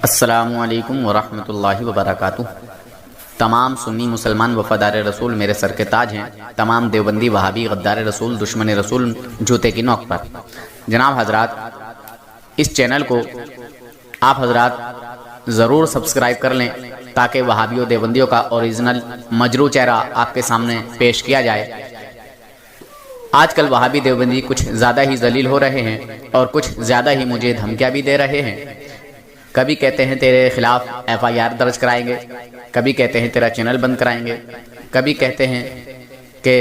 अस्सलामुअलैकुम वरहमतुल्लाहि वबरकातुह। तमाम सुन्नी मुसलमान वफ़ादार रसूल मेरे सर के ताज हैं। तमाम देवबंदी वहाबी गद्दार रसूल दुश्मन रसूल जूते की नोक पर। जनाब हजरात, इस चैनल को आप हजरात ज़रूर सब्सक्राइब कर लें ताकि वहाबियों देवबंदियों का ओरिजिनल मजरू चेहरा आपके सामने पेश किया जाए। आजकल वहाबी देवबंदी कुछ ज़्यादा ही जलील हो रहे हैं और कुछ ज़्यादा ही मुझे धमकियाँ भी दे रहे हैं। कभी कहते हैं तेरे खिलाफ FIR दर्ज कराएंगे, कभी कहते हैं तेरा चैनल बंद कराएंगे, कभी कहते हैं कि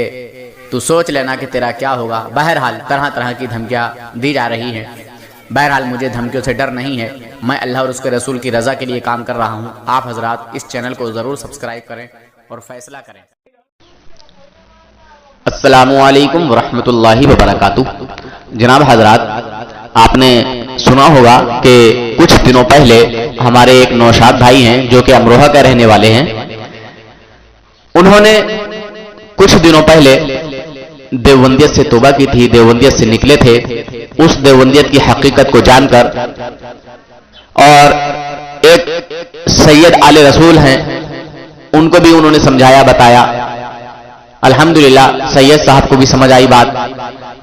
तू सोच लेना कि तेरा क्या होगा। बहरहाल तरह तरह की धमकियाँ दी जा रही हैं। बहरहाल मुझे धमकियों से डर नहीं है। मैं अल्लाह और उसके रसूल की रज़ा के लिए काम कर रहा हूँ। आप हजरात इस चैनल को ज़रूर सब्सक्राइब करें और फैसला करें। अस्सलामुअलैकुम वरहमतुल्लाहि वबरकातुह। जनाब हजरात, आपने सुना होगा कि कुछ दिनों पहले हमारे एक नौशाद भाई हैं जो कि अमरोहा के रहने वाले हैं। उन्होंने कुछ दिनों पहले देवबंदियत से तौबा की थी, देवबंदियत से निकले थे। उस देवबंदियत की हकीकत को जानकर और एक सैयद आले रसूल हैं, उनको भी उन्होंने समझाया बताया। अल्हम्दुलिल्लाह सैयद साहब को भी समझ आई बात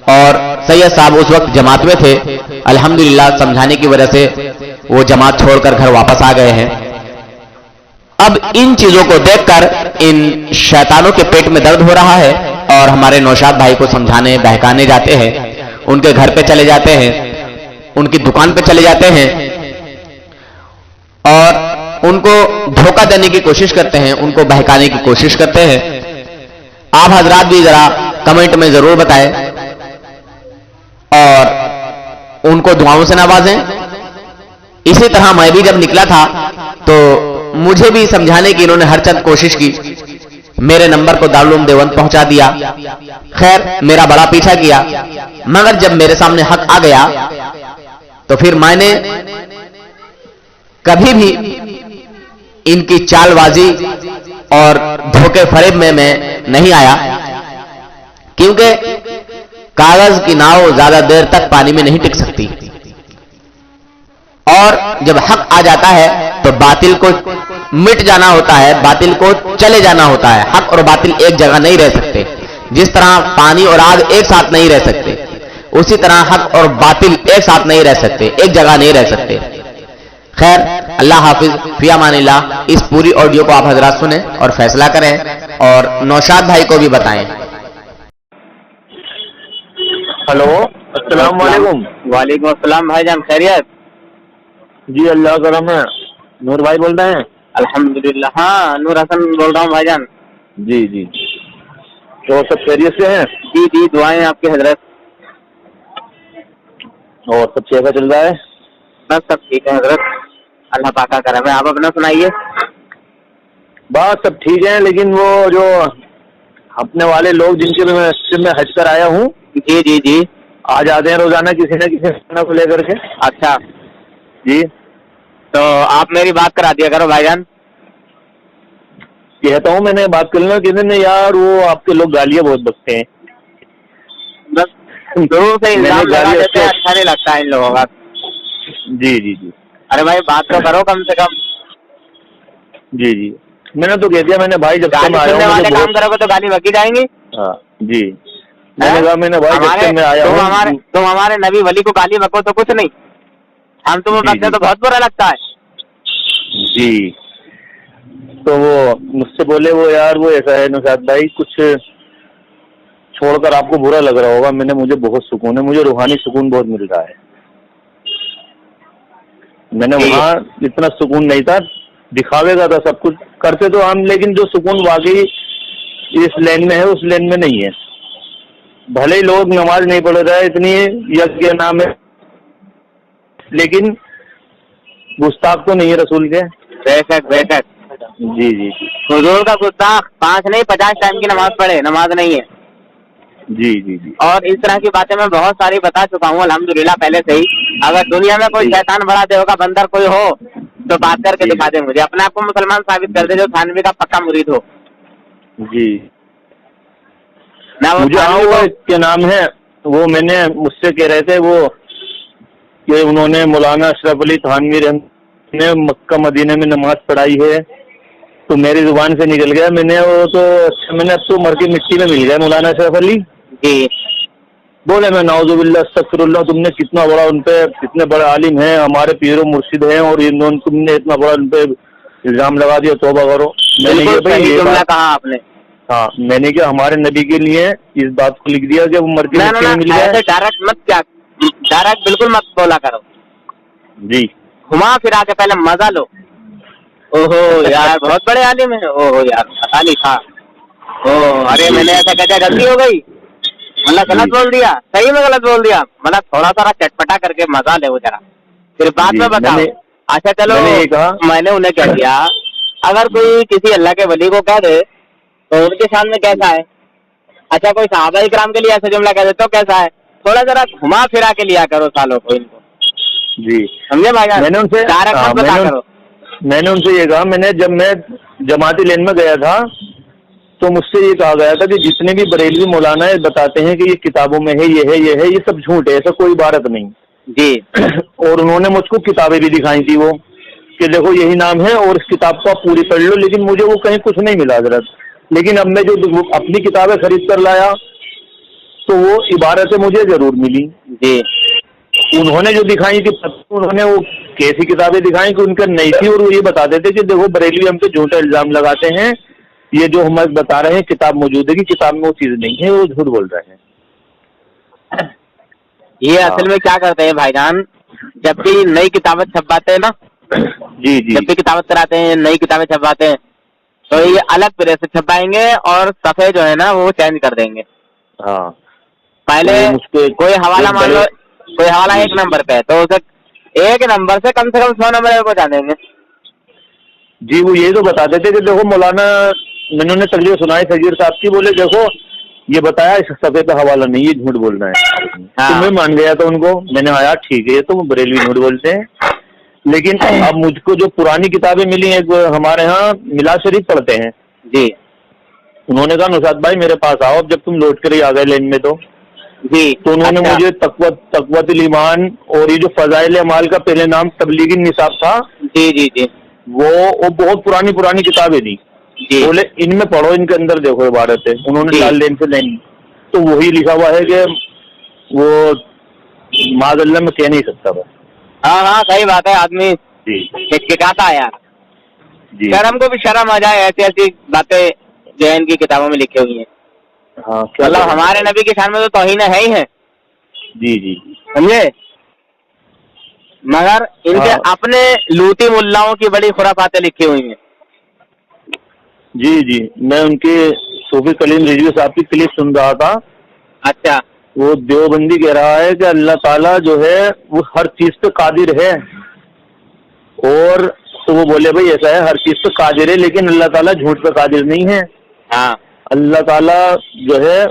और सैयद साहब उस वक्त जमात में थे। अल्हम्दुलिल्लाह समझाने की वजह से वो जमात छोड़कर घर वापस आ गए हैं। अब इन चीजों को देखकर इन शैतानों के पेट में दर्द हो रहा है और हमारे नौशाद भाई को समझाने बहकाने जाते हैं, उनके घर पे चले जाते हैं, उनकी दुकान पे चले जाते हैं और उनको धोखा देने की कोशिश करते हैं, उनको बहकाने की कोशिश करते हैं। आप हजरात भी जरा कमेंट में जरूर बताएं और उनको दुआओं से नवाजें। इसी तरह मैं भी जब निकला था तो मुझे भी समझाने की इन्होंने हर चंद कोशिश की। मेरे नंबर को दारुल उलूम देवबंद पहुंचा दिया। खैर मेरा बड़ा पीछा किया, मगर जब मेरे सामने हक आ गया तो फिर मैंने कभी भी इनकी चालबाजी और धोखे फरेब में मैं नहीं आया, क्योंकि कागज की नाव ज्यादा देर तक पानी में नहीं टिक सकती और जब हक आ जाता है तो बातिल को मिट जाना होता है, बातिल को चले जाना होता है। हक और बातिल एक जगह नहीं रह सकते। जिस तरह पानी और आग एक साथ नहीं रह सकते, उसी तरह हक और बातिल एक साथ नहीं रह सकते, एक जगह नहीं रह सकते। खैर अल्लाह हाफिज, फी अमानिल्लाह। इस पूरी ऑडियो को आप हजरात सुने और फैसला करें और नौशाद भाई को भी बताएं। हेलो, अस्सलाम वालेकुम। वालेकुम अस्सलाम भाईजान, खैरियत? जी अल्लाह का करम है। नूर भाई बोल रहे हैं? अल्हम्दुलिल्लाह। हाँ, नूर हसन बोल रहा हूँ भाईजान। जी जी, तो सब खैरियत से हैं? जी जी, दुआएं आपकी हजरत। और सब कैसा चल रहा है? बस सब ठीक है हजरत, अल्लाह पाक का करम है। आप अपना सुनाइए। बात सब ठीक है, लेकिन वो जो अपने वाले लोग जिनके मैं हज कर आया हूँ, जी जी जी, आ जाते हैं रोजाना किसी न किसी खाना को लेकर के। अच्छा, जी, तो आप मेरी बात करा दिया करो भाईजान। कहता हूँ मैंने बात कर लेना किसी ने, यार वो आपके लोग गालियाँ बहुत बकते हैं। बस जरूर से इल्जाम लगा देते हैं, अच्छा नहीं लगता है इन लोगों का। जी जी जी, अरे भाई बात तो करो कम से कम। जी जी, मैंने तो कह दिया, मैंने भाई जब तक गाली सुनने वाले काम करोगे तो गाली बकी जाएंगी। हाँ जी, मैंने कहा मैंने भाई जब तक मैं आया हूँ। तुम हमारे नबी वली को गाली बको तो कुछ नहीं, हम तुम्हें बकते तो बहुत बुरा लगता है। जी, तो वो मुझसे बोले, वो यार वो ऐसा है नौशाद भाई, कुछ छोड़कर आपको बुरा लग रहा होगा। मुझे बहुत सुकून है, मुझे रूहानी सुकून बहुत मिल रहा है। मैंने वहाँ इतना सुकून नहीं था, दिखावे का था, सब कुछ करते तो हम, लेकिन जो सुकून वाकई इस लेन में है उस लेन में नहीं है। भले ही लोग नमाज नहीं पढ़ रहे, इतनी यज्ञ नाम है, लेकिन गुस्ताख तो नहीं है रसूल के। बेशक बेशक। जी जी, हुजूर का गुस्ताख 5 नहीं 50 टाइम की नमाज पढ़े, नमाज नहीं है। जी जी जी, और इस तरह की बातें मैं बहुत सारी बता चुका हूँ अल्हम्दुलिल्लाह पहले से ही। अगर दुनिया में कोई शैतान बड़ा देव का बंदर कोई हो तो बात करके दिखा दे मुझे, अपने आप को मुसलमान साबित कर दे जो थानवी का पक्का मुरीद हो। जी, ना वो मुझे क्या नाम है वो, मैंने मुझसे कह रहे थे वो कि उन्होंने मौलाना अशरफ अली थानवी ने मक्का मदीने में नमाज पढ़ाई है, तो मेरी जुबान से निकल गया, मैंने वो तो अच्छा, मैंने अब तो मर के मिट्टी में मिल गया मौलाना शरीफ अली जी। बोले। मैं नाउजुबिल्लाह अस्तगफिरुल्लाह, तुमने कितना बड़ा उनपे, इतने बड़े आलिम हैं, हमारे पीरो मुर्शिद हैं, और इन्होंने तुमने इतना बड़ा उनपे इल्जाम लगा दिया, तौबा करो। मैंने कहा भाई ये जुमला बात, कहा आपने। हाँ मैंने क्या हमारे नबी के लिए इस बात को लिख दिया कि वो मर के मिट्टी में मिल गया। डायरेक्ट मत, क्या डायरेक्ट बिल्कुल मत बोला करो जी, घुमा फिरा के पहले मजा लो। ओहो यार बहुत बड़े आलिम है, ओहो यार पता नहीं था, ओ अरे मैंने ऐसा कहते गलती हो गई, मतलब गलत बोल दिया, सही में गलत बोल दिया, मतलब थोड़ा सा चटपटा करके मजा ले वो जरा, फिर बाद में बताओ। अच्छा चलो, मैंने उन्हें कह दिया, अगर कोई किसी अल्लाह के वली को कह दे तो उनके सामने कैसा है। अच्छा कोई सहाबा इकराम के लिए ऐसा जुमला कह दे तो कैसा है। थोड़ा जरा घुमा फिरा के लिया करो सालों को इनको, जी समझे भाई। मैंने उनसे मैंने उनसे ये कहा, मैंने जब मैं जमाती लेन में गया था तो मुझसे ये कहा गया था कि जितने भी बरेलवी मौलाना बताते हैं कि ये किताबों में है, ये सब झूठ है, ऐसा कोई इबारत नहीं जी। और उन्होंने मुझको किताबें भी दिखाई थी वो, कि देखो यही नाम है और इस किताब को आप पूरी पढ़ लो, लेकिन मुझे वो कहीं कुछ नहीं मिला हजरत। लेकिन अब मैं जो अपनी किताबें खरीद कर लाया तो वो इबारतें मुझे जरूर मिली जी। उन्होंने जो दिखाई थी, उन्होंने वो कैसी किताबें दिखाई कि उनका नहीं थी, और वो ये बताते थे कि देखो बरेलवी हम पे झूठा इल्जाम लगाते हैं, ये जो हम बता रहे हैं किताब मौजूद है कि किताब में वो चीज नहीं है, वो झूठ बोल रहे हैं। ये असल में क्या करते हैं भाईजान, जब भी नई किताबें छपवाते हैं ना, जी जी, जब भी किताबत कराते हैं, नई किताबें छपवाते हैं, तो ये अलग तरह से छपाएंगे और सफे जो है ना वो चेंज कर देंगे। हाँ पहले तो कोई हवाला मान लो, कोई हवाला 1 नंबर पे है तो उसे 1 नंबर से कम 100 नंबर पे पहुंचा देंगे। जी वो ये तो बताते थे कि देखो मौलाना, मैंने तकरीर सुनाई सजीर साहब की, बोले देखो ये बताया इस सफे पे हवाला नहीं, ये झूठ बोलना है। हाँ। तो मैं मान गया था उनको, मैंने आया ठीक है, तो बरेलवी झूठ बोलते हैं। लेकिन अब मुझको जो पुरानी किताबें मिली हैं, हमारे यहाँ मिलाद शरीफ पढ़ते हैं जी, उन्होंने कहा नुसाद भाई मेरे पास आओ, अब जब तुम लौट कर ही आ गए लेन में तो जी। तो उन्होंने अच्छा। मुझे तकवतुल ईमान और ये जो फजाइल अमाल का पहले नाम तबलीगी निसाब था, जी जी जी, वो बहुत पुरानी किताबें थी। बोले इनमें पढ़ो, इनके अंदर देखो इबारत है, उन्होंने लाल लेन से लेनी, तो वही लिखा हुआ है कि वो माज़अल्लाह में कह नहीं सकता बस। हाँ हाँ सही बात है, आदमी हिचकिचाता है यार। शर्म को भी शर्म आ जाए, ऐसी ऐसी बातें जो है इनकी किताबों में लिखी हुई हैं। हाँ, मतलब हमारे नबी की शान में तो तौहीन है ही है। जी जी, समझे। मगर इनके अपने लूटी मुल्लाओं की बड़ी खुराफातें लिखी हुई हैं। जी जी, मैं उनके सूफी कलीम रिजवी साहब की क्लिप सुन रहा था। अच्छा। वो देवबंदी कह रहा है कि अल्लाह ताला जो है वो हर चीज पे कादिर है, और तो वो बोले भाई ऐसा है हर चीज पे कादिर है, लेकिन अल्लाह ताला झूठ पे कादिर नहीं है। हाँ। अल्लाह ताला जो है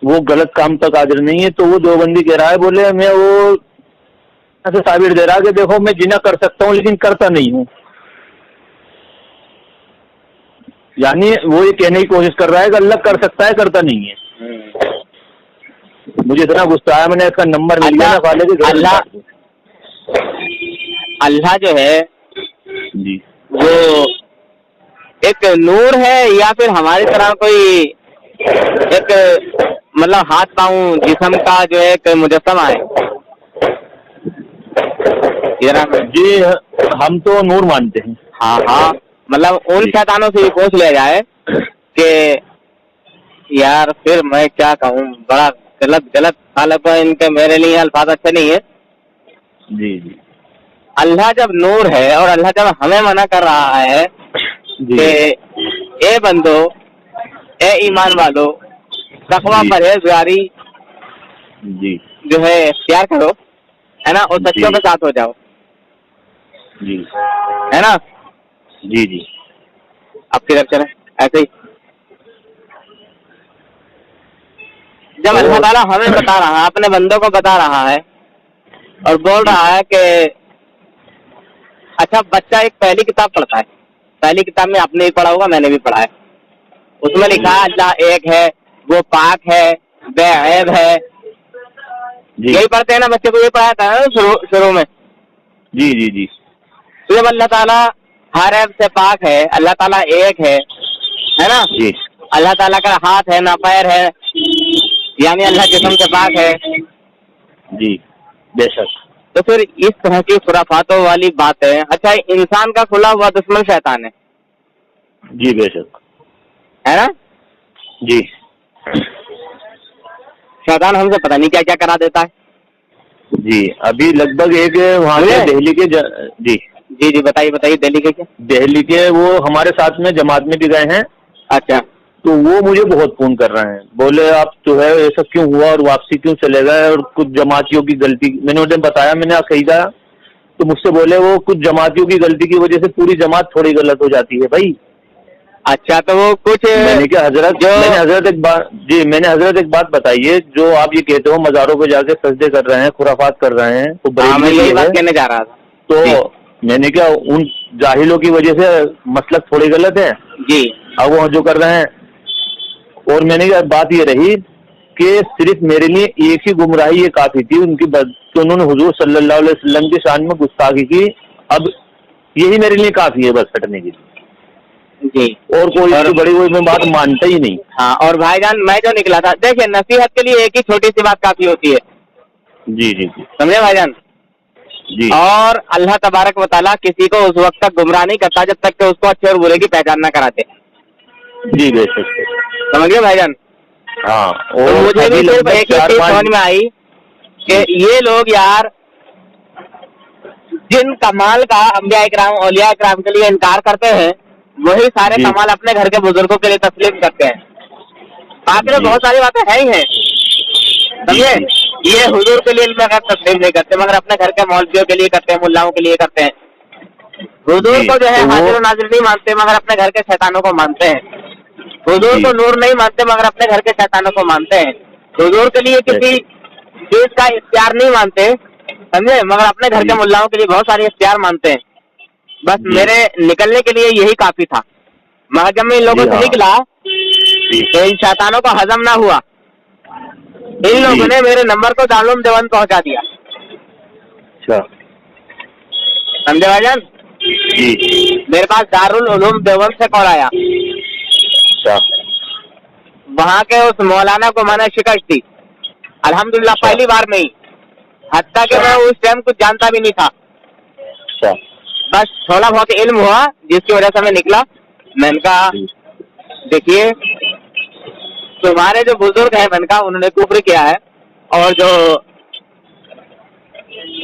वो गलत काम पे कादिर नहीं है। तो वो देवबंदी कह रहा है, बोले मैं वो ऐसे ताबीर दे रहा कि देखो मैं जिना कर सकता हूँ लेकिन करता नहीं हूँ, यानी वो ये कहने की कोशिश कर रहा है कि अल्लाह कर सकता है, करता नहीं है। मुझे इतना गुस्सा आया, मैंने इसका नंबर मिल गया ना के अल्लाह जो है जी वो एक नूर है या फिर हमारी तरह कोई एक मतलब हाथ पांव जिस्म का जो है एक मुजस्समा है। जी हम तो नूर मानते हैं। हाँ हाँ, मतलब उन शैतानों से पूछ लिया जाए कि यार फिर मैं क्या कहूँ, बड़ा गलत हालत है इनके, मेरे लिए अल्फाज अच्छे नहीं है। जी जी, अल्लाह जब नूर है और अल्लाह जब हमें मना कर रहा है कि ए बंदो, ए ईमान वालो, तकवा परहेज़गारी जी जो है इख्तियार करो, है ना, और सच्चों के साथ हो जाओ, जी है ना। जी जी, अब किधर चले ऐसे ही। जब अल्लाह ताला हमें बता रहा है, अपने बंदों को बता रहा है और बोल रहा है कि अच्छा बच्चा एक पहली किताब पढ़ता है, पहली किताब में आपने भी पढ़ा होगा, मैंने भी पढ़ा है, उसमें लिखा है अल्लाह एक है, वो पाक है, बेऐब है। यही पढ़ते हैं ना बच्चे को, ये पढ़ाया था शुरू में। जी जी जी, तो जब अल्लाह ताला हर ऐब से पाक है, अल्लाह ताला एक है ना? जी अल्लाह ताला का हाथ है ना पैर है, यानी अल्लाह जिस्म से पाक है। जी बेशक। तो फिर इस तरह की खुराफातों वाली बातें, अच्छा इंसान का खुला हुआ दुश्मन शैतान है जी बेशक, है ना? जी शैतान हमसे पता नहीं क्या क्या करा देता है। जी। अभी लगभग एक वहाँ के दिल्ली के जी जी जी बताइए बताइए, दिल्ली के क्या? दिल्ली के वो हमारे साथ में जमात में भी गए हैं। अच्छा। तो वो मुझे बहुत फोन कर रहे हैं, बोले आप जो है ऐसा क्यों हुआ और वापसी क्यों चले गए और कुछ जमातियों की गलती। मैंने उन्हें बताया, मैंने कही था, तो मुझसे बोले वो कुछ जमातियों की गलती की वजह से पूरी जमात थोड़ी गलत हो जाती है भाई। अच्छा, तो वो कुछ मैंने क्या हजरत मैंने हजरत एक बात बताइए, जो आप ये कहते हो मज़ारों पे जाके सजदे कर रहे हैं, खुराफात कर रहे हैं, तो मैं यही बात कहने जा रहा था। तो मैंने क्या उन जाहिलों की वजह से मसलक थोड़ी गलत है जी, अब वो जो कर रहे हैं। और मैंने क्या बात ये रही कि सिर्फ मेरे लिए एक ही गुमराही ये काफी थी उनकी, तो उन्होंने हुजूर सल्लल्लाहु अलैहि वसल्लम की शान में गुस्ताखी की, अब यही मेरे लिए काफी है बस हटने के लिए जी। और कोई बड़ी कोई मैं बात मानता ही नहीं। हाँ, और भाईजान मैं जो निकला था, देखिए नसीहत के लिए एक ही छोटी सी बात काफी होती है। जी जी जी, समझे भाईजान? जी। और अल्लाह तबारक व तआला किसी को उस वक्त तक गुमराह नहीं करता जब तक कि उसको अच्छे और बुरे की पहचान न कराते। जी बेशक, समझ गए भाईजान? हाँ। और तो मुझे भी सिर्फ एक ही चीज समझ में आई कि ये लोग यार जिन कमाल का अंबिया इकराम औलिया इकराम के लिए इनकार करते हैं, वही सारे कमाल अपने घर के बुजुर्गों के लिए तस्लीम करते हैं। बाकी में बहुत सारी बातें है ही हैं, समझे? ये हुजूर के लिए इल्म का तस्लीम नहीं करते, मगर अपने घर के मौलवियों के लिए करते हैं, मुल्लाओं के लिए करते हैं। हुजूर को जो है हाजिर और नाजिर नहीं मानते, मगर अपने घर के शैतानों को मानते हैं। हुजूर को नूर नहीं मानते, मगर अपने घर के शैतानों को मानते हैं। हुजूर के लिए किसी चीज का इख्तियार नहीं मानते, समझे, मगर अपने घर के मुल्लाओं के लिए बहुत सारे इख्तियार मानते हैं। बस मेरे निकलने के लिए यही काफी था, मगर जब मैं इन लोगों से निकला तो इन शैतानों को हजम ना हुआ। इन लोगों ने मेरे नंबर को दारुल देवबंद पहुंचा दिया। अच्छा, समझे भाईजान? जी। मेरे पास दारुल उलूम देवबंद से कॉल आया। अच्छा। वहाँ के उस मौलाना को मैंने शिकस्त दी, अल्हम्दुलिल्लाह पहली बार में ही, हत्ता कि मैं उस टाइम कुछ जानता भी नहीं था। अच्छा। बस थोड़ा बहुत इल्म हुआ जिसकी वजह से मैं निकला। मैंने कहा देखिए तुम्हारे जो बुजुर्ग हैं, मैंने कहा उन्होंने कुफ्र किया है, और जो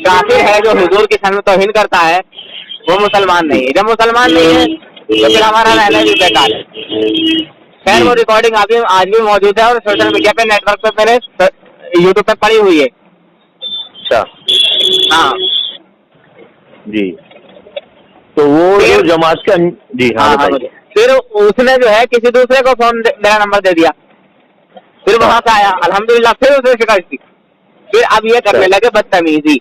काफिर है जो हुजूर की शान में तौहीन करता है वो मुसलमान नहीं है। जब मुसलमान नहीं है तो फिर हमारा रहना भी बेकार है। खैर वो रिकॉर्डिंग आज भी मौजूद है और सोशल मीडिया पे, नेटवर्क पे, मेरे यूट्यूब पे पड़ी हुई है। अच्छा। हाँ जी। तो वो जो जमात के जी हाँ, फिर उसने जो है किसी दूसरे को फोन मेरा नंबर दे दिया, फिर वहां से आया, अल्हम्दुलिल्लाह फिर उसने शिकायत की। फिर अब ये करने लगे बदतमीजी।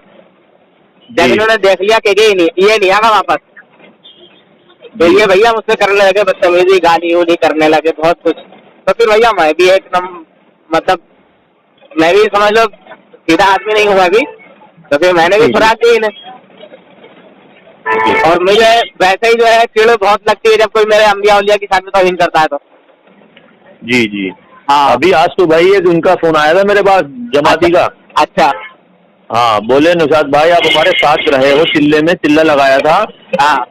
जब इन्होंने देख लिया कि ये नहीं आगा वापस, तो ये भैया मुझसे करने लगे बदतमीजी, गाली उली करने लगे बहुत कुछ। तो फिर भैया मैं भी एकदम मतलब मैं भी समझ लो सीधा आदमी नहीं हुआ अभी, तो फिर मैंने भी खुराक दी इन्हें। और मुझे वैसे ही जो है चिड़ बहुत लगती है जब कोई मेरे अंबिया उलिया की शान में तौहीन करता है तो। जी जी हाँ। अभी आज तो भाई एक उनका फोन आया था मेरे पास, जमाती का। अच्छा। हाँ, बोले नुशाद भाई आप हमारे साथ रहे हो, चिल्ले में चिल्ला लगाया था। हाँ।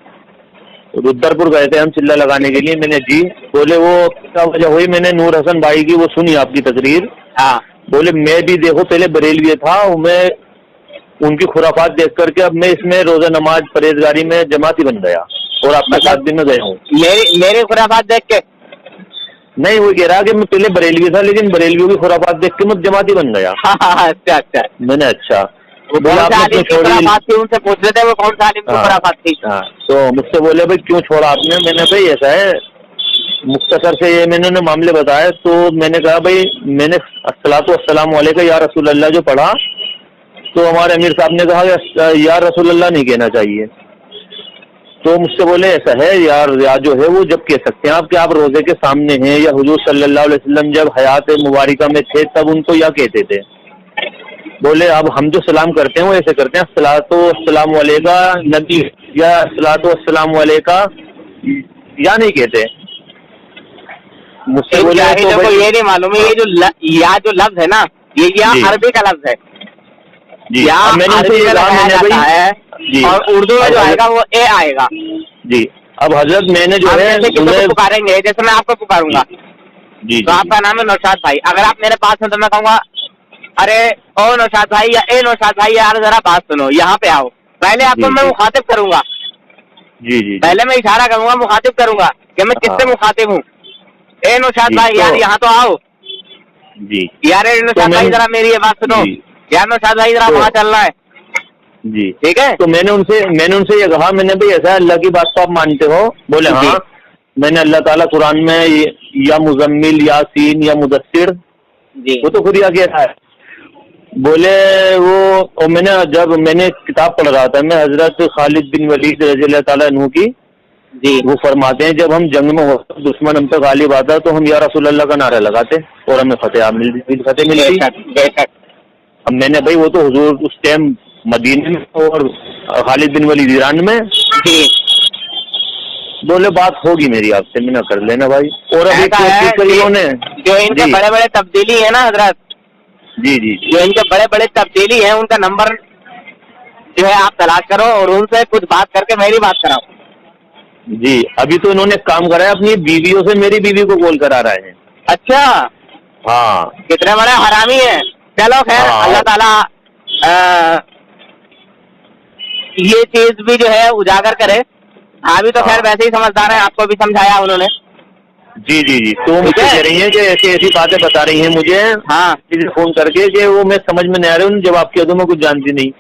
रुद्रपुर गए थे हम चिल्ला लगाने के लिए। मैंने जी, बोले वो क्या वजह हुई? मैंने नूर हसन भाई की वो सुनी आपकी तकरीर। हाँ। बोले मैं भी देखो पहले बरेलवी था, मैं उनकी खुराफात देख करके अब मैं इसमें रोजा नमाज परहेजगारी में जमाती बन गया और आपके साथ भी मैं गया हूँ। मेरी खुराफात देख के नहीं, वो कह रहा कि मैं पहले बरेलवी था लेकिन बरेलवियों की खुराफात देख के मैं जमाती बन गया। अच्छा अच्छा। मैंने अच्छा उनसे पूछ रहे थे वो कौन सा आलिम की खुराफात थी। तो मुझसे बोले भाई क्यों छोड़ा आपने? मैंने भाई ऐसा है, मुख्तसर से ये मैंने मामले बताए। तो मैंने कहा भाई मैंने अस्सलातु वस्सलामु अलैका या रसूल अल्लाह जो पढ़ा, तो हमारे अमीर साहब ने कहा या रसूल अल्लाह नहीं कहना चाहिए। तो मुझसे बोले ऐसा है यार, या जो है वो जब कह सकते हैं आप कि आप रोजे के सामने हैं, या हुजूर सल्लल्लाहु अलैहि वसल्लम जब हयात मुबारिका में थे तब उनको या कहते थे। बोले अब हम जो सलाम करते हैं वो ऐसे करते हैं, अस्सलातु वस्सलामु अलैका नबी या सलातो वस्सलाम अलैका या नहीं कहते? मुझसे बोले तो देखो भाई ये नहीं मालूम है, ये जो लफ्ज है ना, ये या जी। अरबी का लफ्ज है, जी। या अब मैंने अरबी उनसे में कहा लगाया मैंने जाता भाई है जी। और उर्दू में अब जो हजरत- आएगा वो ए आएगा। जी। अब हजरत मैंने जो आप है जैसे किसी उन्हें को पुकारेंगे, जैसे मैं आपको पुकारूंगा जी तो जी आपका नाम है नौशाद भाई, अगर आप मेरे पास हो तो मैं कहूँगा अरे ओ नौशाद भाई या ए नौशाद भाई, यार जरा बात सुनो, यहाँ पे आओ। पहले आपको जी, मैं जी। मुखातिब करूंगा, जी जी पहले मैं इशारा करूंगा, मुखातिब करूंगा कि मैं किससे हाँ। मुखातिब हूँ। ए नौशाद जी, भाई तो- यार यहाँ तो आओ, जी यार ए नौशाद मैं- भाई जरा मेरी ये बात सुनो, जी। यार नौशाद भाई जरा तो- वहाँ चलना है, जी। ठीक है। तो मैंने उनसे ये कहा, मैंने भी ऐसा अल्लाह की बात तो आप मानते हो? बोले जी। हाँ। मैंने अल्लाह ताला कुरान में या मुजम्मिल यासीन या मुदस्सिर, जी वो तो खुद ही आगे है। बोले वो, और जब मैंने किताब पढ़ रहा था मैं हजरत खालिद बिन वलीद रज़ियल्लाहु ताला अन्हु की, जी वो फरमाते हैं जब हम जंग में होते दुश्मन हम पे गालिब आता तो हम या रसूल अल्लाह का नारा लगाते और हमें फतेह मिलती। बेशक बेशक। अब मैंने भाई वो तो हुजूर उस टाइम मदीने में और खालिद बिन वलीद ईरान में। जी बोले बात होगी मेरी आपसे, मैं कर लेना भाई। और अभी ऐसा है इन्होंने जो इनके जी बड़े बड़े तब्दीली है ना हजरत, जी जी जो इनके बड़े बड़े तब्दीली है, उनका नंबर जो है आप तलाश करो और उनसे कुछ बात करके मेरी बात कराओ। जी। अभी तो इन्होंने काम करा है, अपनी बीवियों से मेरी बीवी को कॉल करा रहे हैं। अच्छा, हाँ कितने बड़े हरामी हैं। चलो खैर, हाँ। अल्लाह ताला ये चीज भी जो है उजागर करे। अभी तो खैर हाँ। वैसे ही समझदार है, आपको भी समझाया उन्होंने। जी जी जी। तो मुझसे ठीक है। कह रही हैं कि ऐसी ऐसी बातें बता रही हैं मुझे हाँ मुझे फोन करके कि वो मैं समझ में नहीं आ रही, उन्हें जवाब किया तो मैं कुछ जानती नहीं।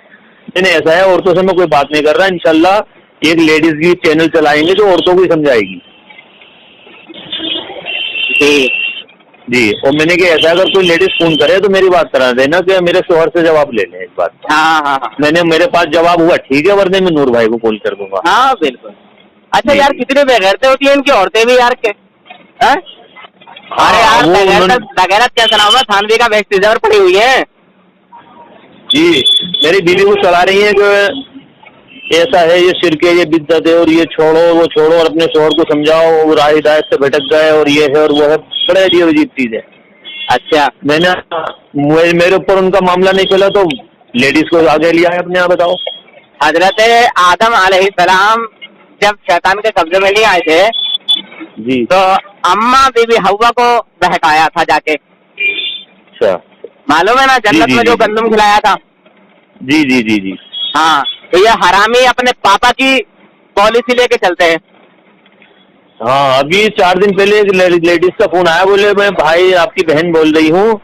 मैंने ऐसा है, औरतों से मैं कोई बात नहीं कर रहा, इंशाल्लाह एक लेडीज की चैनल चलाएंगे जो औरतों को ही समझाएगी। जी जी। और मैंने कहा ऐसा अगर कोई लेडीज फोन करे तो मेरी बात करा देना कि मेरे शोहर से जवाब ले लें इस बात का। हाँ हाँ हाँ मेरे पास जवाब हुआ ठीक है, वरना मैं नूर भाई को कॉल कर दूंगा। हाँ बिल्कुल। अच्छा जी। यार, कितनी बेगैरतें होती है इनकी औरतें भी यार के। हैं? अरे यार, वो बेगैरत क्या सुनाऊं मैं, थानवी का बेस्टिजर पड़ी हुई है। जी। मेरी बीवी को चला रही है कि ऐसा है, ये शिरक है, ये बिद्दत है और ये छोड़ो वो छोड़ो और अपने शोहर को समझाओ, वो राह हिदायत से भटक गए और ये है और वो है, बड़े अजीब अजीब चीज है। अच्छा, मेरे ऊपर उनका मामला नहीं चला तो लेडीज को आगे लिया है अपने। यहाँ बताओ। हजरत आदम अलैहिस्सलाम जब शैतान के कब्जे में नहीं आए थे जी। तो अम्मा बीबी हव्वा को बहकाया था जाके, अच्छा। मालूम है ना, जन्नत जी, में जी, जो जी। गंदम खिलाया था। जी जी जी जी। हाँ, तो ये हरामी अपने पापा की पॉलिसी लेके चलते हैं। हाँ, अभी 4 दिन पहले एक लेडीज का फोन आया, बोले मैं भाई आपकी बहन बोल रही हूँ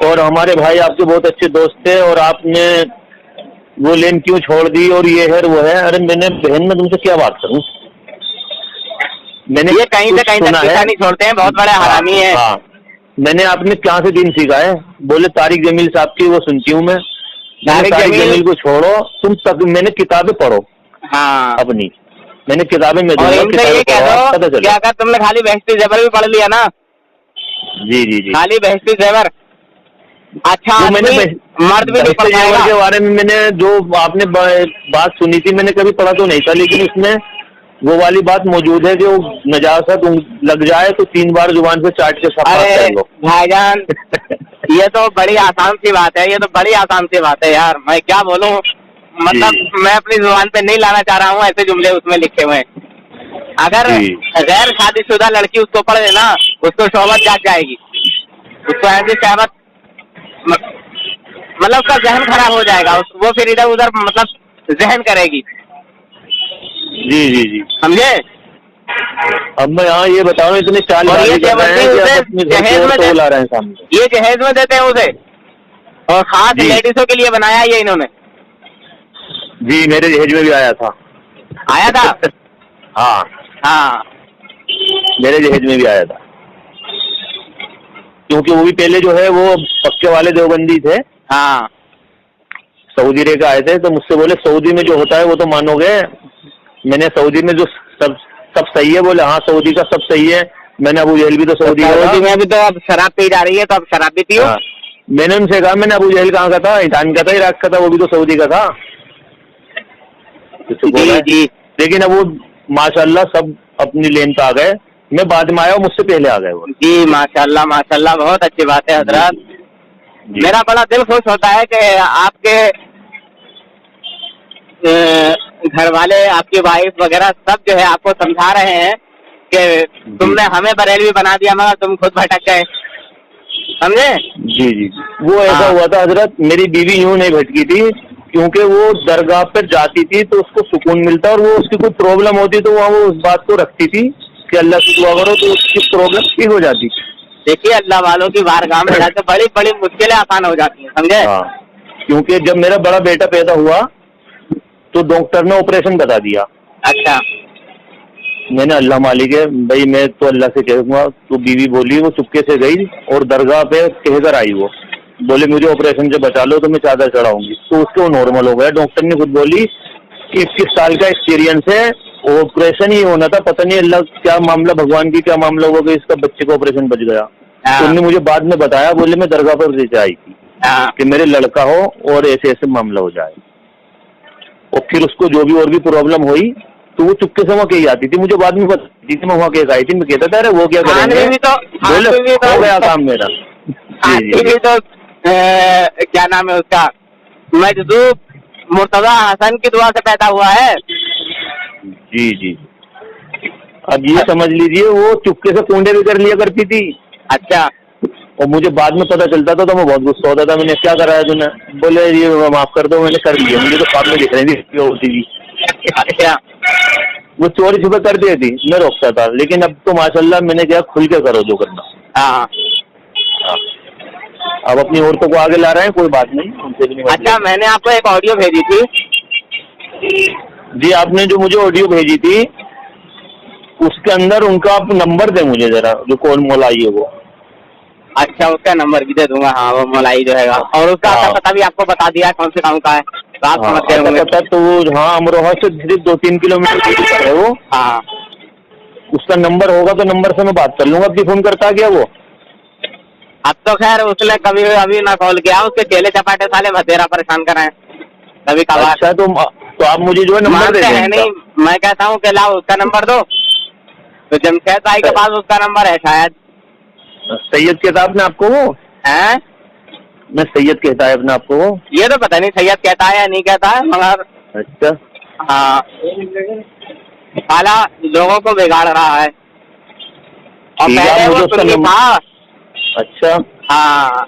और हमारे भाई आपके बहुत अच्छे दोस्त थे और आपने वो लेन क्यों छोड़ दी और ये है वो है। अरे मैंने बहन में तुमसे क्या बात करूँ, मैंने ये कहीं से कहीं तक पीछा नहीं छोड़ते हैं, बहुत बड़े हरामी है। हाँ, मैंने आपने कहाँ से दिन सीखा है? बोले तारिक जमील साहब की वो सुनती हूँ मैं। तारिक जमील को छोड़ो, तुम तक मैंने किताबें पढ़ो हाँ, अपनी, मैंने किताबें में और दूंगा, इनसे ये किताबें कह पढ़ो, दो पता कि चले। अगर तुमने खाली बहस्ती जेवर भी पढ़ लिया ना, जी जी जी। खाली बहस्ती जेवर, अच्छा वो मैंने आदमी मर्द भी नहीं पढ़ बहस्ते जेवर पाएगा। के बारे में मैंने जो आपने बात सुनी थी, मैंने कभी पढ़ा तो नहीं था, लेकिन उसमें वो वाली बात मौजूद है कि वो नजाकत लग जाए तो 3 बार जुबान पे चाट के साफ अरे कर लो। भाईजान, ये तो बड़ी आसान सी बात है, ये तो बड़ी आसान सी बात है यार, मैं क्या बोलूं, मतलब मैं अपनी जुबान पे नहीं लाना चाह रहा हूँ ऐसे जुमले उसमें लिखे हुए हैं। अगर जी। गैर शादीशुदा लड़की उसको पढ़ लेना, उसको शौहबत जाग जाएगी, उसको ऐसी शहबत, मतलब उसका जहन खराब हो जाएगा, वो फिर इधर उधर मतलब जहन करेगी, जी जी जी। समझे। अब मैं यहाँ ये बता रहा हूँ, इतने चाल और ये कर रहे हैं कि आप अपनी घर की औरत को ला रहे हैं सामने। ये जहेज में देते हैं उसे, और खास जी। लेडीजों के लिए बनाया ये इन्होंने। जी, मेरे जहेज में भी आया था। आया था। हाँ, हाँ मेरे जहेज में भी आया था, क्योंकि वो भी पहले जो है वो पक्के वाले देवबंदी थे, हाँ सऊदी रे का आए थे, तो मुझसे बोले सऊदी में जो होता है वो तो मानोगे। मैंने सऊदी में जो सब सही है, बोले हाँ सऊदी का सब सही है। मैंने अबू जहल भी तो सऊदी का सऊदी था। में भी तो अब शराब पी जा रही है, तो अब शराब भी पियो। हाँ, मैंने उनसे कहा मैंने अबू जहल कहाँ का था, ईरान का था, इराक का था, वो भी तो सऊदी का था। जी जी, लेकिन अब वो माशाल्लाह सब अपनी लेन पे आ गए। मैं बाद में आया, मुझसे पहले आ गए वो। जी माशाल्लाह माशाल्लाह, बहुत अच्छी बात है हजरत। जी मेरा बड़ा दिल खुश होता है कि आपके घर वाले, आपकी वाइफ वगैरह सब जो है आपको समझा रहे हैं कि तुमने हमें बरेलवी बना दिया मगर तुम खुद भटक गए, समझे? जी जी। वो ऐसा हुआ था हजरत, मेरी बीवी यूं नहीं भटकी थी, क्योंकि वो दरगाह पर जाती थी तो उसको सुकून मिलता, और वो उसकी कोई प्रॉब्लम होती तो वहाँ वो उस बात को रखती थी कि अल्लाह की दुआ करो तो उसकी प्रॉब्लम ठीक हो जाती। देखिए, अल्लाह वालों की बारगाह में जाकर बड़ी बड़ी मुश्किलें आसान हो जाती हैं, समझे? हाँ, क्योंकि जब मेरा बड़ा बेटा पैदा हुआ तो डॉक्टर ने ऑपरेशन बता दिया। अच्छा। मैंने अल्लाह मालिक है भाई, मैं तो अल्लाह से कहूँगा। तो बीवी बोली, वो चुपके से गई और दरगाह पे कहकर आई, वो बोले मुझे ऑपरेशन से बचा लो तो मैं चादर चढ़ाऊंगी, तो उसके वो नॉर्मल हो गया। डॉक्टर ने खुद बोली कि 21 साल का एक्सपीरियंस है, ऑपरेशन ही होना था, पता नहीं अल्लाह क्या मामला, भगवान की क्या मामला हुआ कि इसका बच्चे का ऑपरेशन बच गया। तो उन्होंने मुझे बाद में बताया, बोले मैं दरगाह पर लेके आई थी कि मेरे लड़का हो और ऐसे ऐसे मामला हो जाए। और फिर उसको जो भी और भी प्रॉब्लम हुई तो वो चुपके से वहाँ कही आती थी, मुझे बाद में बताती थी मैं वहाँ कह आई थी। मैं कहता था अरे वो क्या करेंगे, बोले हो गया काम मेरा। भी तो क्या नाम है उसका, मजदूब मुर्तजा हसन की दुआ से पैदा हुआ है। जी जी। अब ये समझ लीजिए, वो चुपके से कुंडे भी कर लिया करती थी। अच्छा। और मुझे बाद में पता चलता था तो मैं बहुत गुस्सा होता था, मैंने क्या कराया तूने, बोले ये माफ कर दो, मैंने कर दिया, मुझे तो सामने दिख रही थी होती थी। अच्छा। वो चोरी छुपे कर दी थी, मैं रोकता था, लेकिन अब तो माशाल्लाह मैंने क्या खुल के करो जो करना। हाँ। अब अपनी औरतों को आगे ला रहे हैं, कोई बात नहीं, उनसे भी नहीं। अच्छा, मैंने आपको एक ऑडियो भेजी थी। जी, आपने जो मुझे ऑडियो भेजी थी उसके अंदर उनका आप नंबर दे मुझे जरा, जो कौन मोलाई है वो। अच्छा, उसका नंबर भी दे दूंगा। हाँ, वो मोलाई जो है, और उसका आता पता भी आपको बता दिया कौन से गाँव का है, तो आप समझ गए होंगे। पता तो वो, हाँ, अमरोहा से सिर्फ 2-3 किलोमीटर दूर पर है वो। हाँ, उसका नंबर होगा तो नंबर से मैं बात कर लूंगा। अभी फोन करता क्या वो? अब तो खैर उसने कभी अभी ना कॉल किया, उसके चेले चपाटे साले बतेरा परेशान कर रहे हैं कभी कभार। अच्छा, तो आप मुझे जो है नंबर दे दें। नहीं, मैं कहता हूँ कि लाओ उसका नंबर दो, तो जमशेद भाई के पास उसका नंबर है शायद। सैयद कहता है अपने आपको वो है? मैं सैयद कहता है अपने आपको वो? ये तो पता नहीं सैयद कहता है या नहीं कहता है, मगर अच्छा। हाँ, साला लोगों को बिगाड़ रहा है। और पहले वो सुन्नी था। अच्छा। हाँ,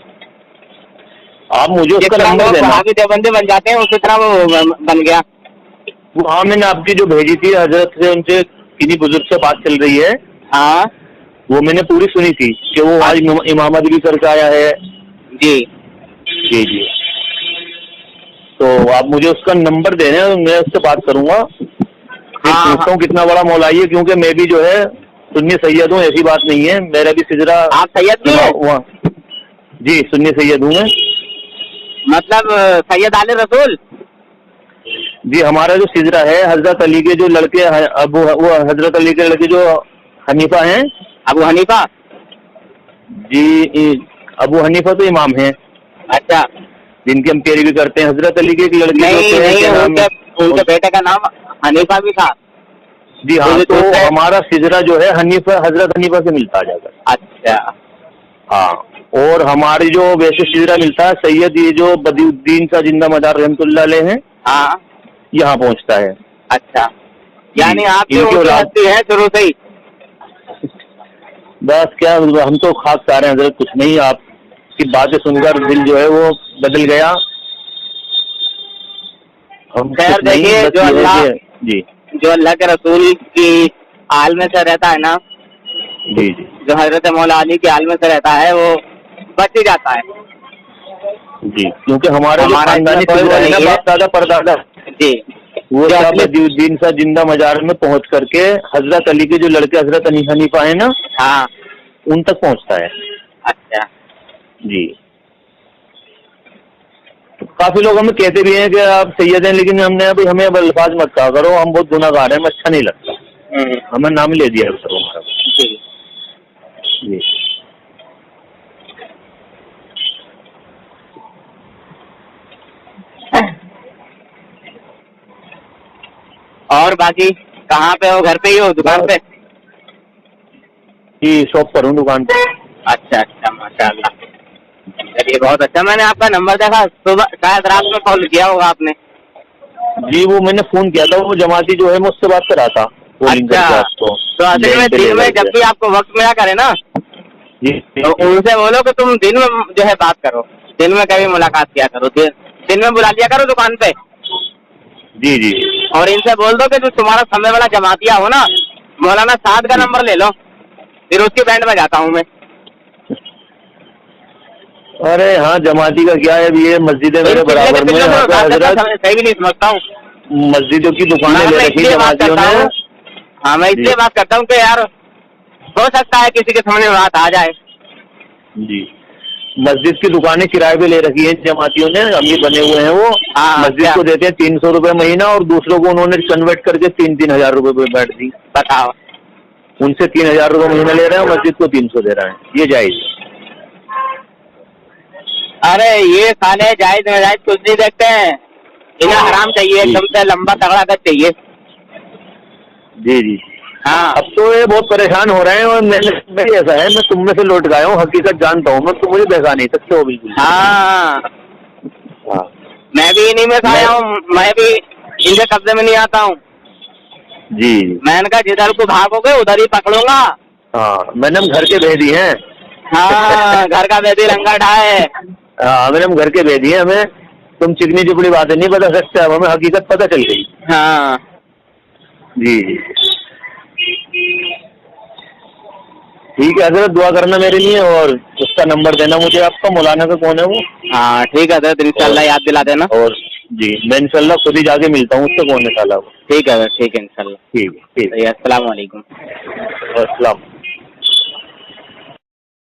आप मुझे उसका नंबर देना। वहाँ भी देवबंदी बन जाते हैं उसी तरह वो बन गया वो। हाँ, मैंने आपकी जो भेजी थी हजरत से, उनसे किन्हीं बुजुर्ग से बात चल रही है। हाँ, वो मैंने पूरी सुनी थी कि वो आज इमामत भी करके आया है। जी जी जी। तो आप मुझे उसका नंबर दे रहे हैं, मैं उससे बात करूंगा। हाँ, पूछता हूँ कितना बड़ा मौलाई है, क्योंकि मैं भी जो है सुन्नी सैयद हूँ, ऐसी बात नहीं है। मेरा भी सिजरा। आप सैयद भी हैं? जी, सुन्नी सैयद हूँ मैं। मतलब सैयद आले रसूल? जी, हमारा जो सिजरा है हजरत अली के जो लड़के, अब वो हजरत अली के लड़के जो हनीफा हैं। Abu Hanifa? जी, अबू हनीफा तो इमाम हैं। अच्छा, जिनकी हम पैरवी करते हैं। हजरत अली के एक लड़के नहीं, उनके बेटे का नाम हनीफा भी था। जी हाँ, तो हमारा सिजरा जो है हनीफा, हजरत हनीफा से मिलता है जाकर। अच्छा। हाँ, और हमारी जो वैसे सिजरा मिलता है सैयद, ये जो बदिउद्दीन सा जिंदा मदार रहमतुल्लाह अलैह हैं। हाँ, यहाँ पहुँचता है। अच्छा, यानी आप जो है शुरू से ही? बस क्या, हम तो खास सारे हैं हजरत, कुछ नहीं। आपकी बातें सुनकर दिल जो है वो बदल गया। हम खैर देखिए, जो अल्लाह के रसूल की आल में से रहता है ना, जी जी, जो हजरत मौला अली के आल में से रहता है वो बच ही जाता है। जी, क्योंकि हमारा जो खानदानी बाप दादा परदादा जी, वो बदिउद्दीन सा जिंदा मजार में पहुंच करके हजरत अली के जो लड़के हजरत हनीफा है ना, हाँ, उन तक पहुंचता है। अच्छा जी। तो काफी लोग हमें कहते भी हैं कि आप सैयद हैं, लेकिन हमने अभी हमें अब अल्फाज मत कहा करो, हम बहुत गुनाहगार हैं, हमें अच्छा नहीं लगता। हमें नाम ले दिया हमारा। जी। जी। और बाकी कहाँ पे हो, घर पे ही हो, दुकान पे? जी शॉप पर हूँ, दुकान पे। अच्छा अच्छा, माशाल्लाह। चलिए बहुत अच्छा। मैंने आपका नंबर देखा, सुबह शायद रात में कॉल किया होगा आपने। जी वो मैंने फोन किया था, वो जमाती जो है मुझसे बात करा था, कॉलिंग करके अच्छा, आपको। तो असल में दिन में जब भी आपको वक्त मिला करे ना, जी तो उनसे बोलो कि तुम दिन में जो है बात करो, दिन में कभी मुलाकात किया करो, दिन में बुला लिया करो दुकान पे। जी जी और इनसे बोल दो कि जो तुम्हारा समय वाला जमातिया हो ना, मौलाना साद का नंबर ले लो, फिर उसकी बैंड में जाता हूँ मैं। अरे हाँ, जमाती का क्या है, अभी ये मस्जिद है मेरे बराबर में, यहाँ पे हजरत सही भी नहीं समझता हूँ। मस्जिदों की दुकानें ले रखी जमातियों ने। हाँ, मैं इसलिए बात करता हूँ कि यार हो सकता है किसी के समझ में बात आ जाए। जी मस्जिद की दुकानें किराए पे ले रखी है जमातियों ने, अमीर बने हुए हैं वो। हाँ, मस्जिद को देते हैं 300 रुपए महीना, और दूसरों को उन्होंने कन्वर्ट करके 3-3 हजार रुपए पे बैठ दी। बताओ, उनसे 3,000 रुपए महीना ले रहे हैं, मस्जिद को 300 दे रहे हैं, ये जायज? अरे ये साले जायज नाजायज कुछ नहीं देखते हैं, इन्हें हराम चाहिए, एकदम से लंबा तगड़ा कर चाहिए। जी जी हाँ, अब तो ये बहुत परेशान हो रहे हैं, और मैंने ऐसा है, मैं तुम में से लौट गया हूँ, हकीकत जानता हूँ मैं, तुम मुझे बहका नहीं सकते हो बिल्कुल। हाँ, हाँ मैं भी इन्हीं में से आया हूँ, मैं भी इनके कब्जे में नहीं आता हूँ। जी मैंने कहा जिधर को भागोगे उधर ही पकड़ूंगा। हाँ मैंने हम घर के भेदी हैं। हाँ, घर का बेदी रंगा ढाए। हाँ मैंने हम घर के भेदी हैं, हमें तुम चिकनी चुपड़ी बातें नहीं बता सकते, अब हमें हकीकत पता चल गई। हाँ जी ठीक है हजरत, दुआ करना मेरे लिए, और उसका नंबर देना मुझे आपका, मौलाना का कौन है वो। हाँ ठीक है हजरत, इंशाल्लाह याद दिला देना। और जी मैं इंशाल्लाह खुद ही जाके मिलता हूँ उससे, कौन है साला वो। ठीक है हजरत, ठीक है इंशाल्लाह। ठीक है अस्सलाम वालेकुम। अस्सलाम।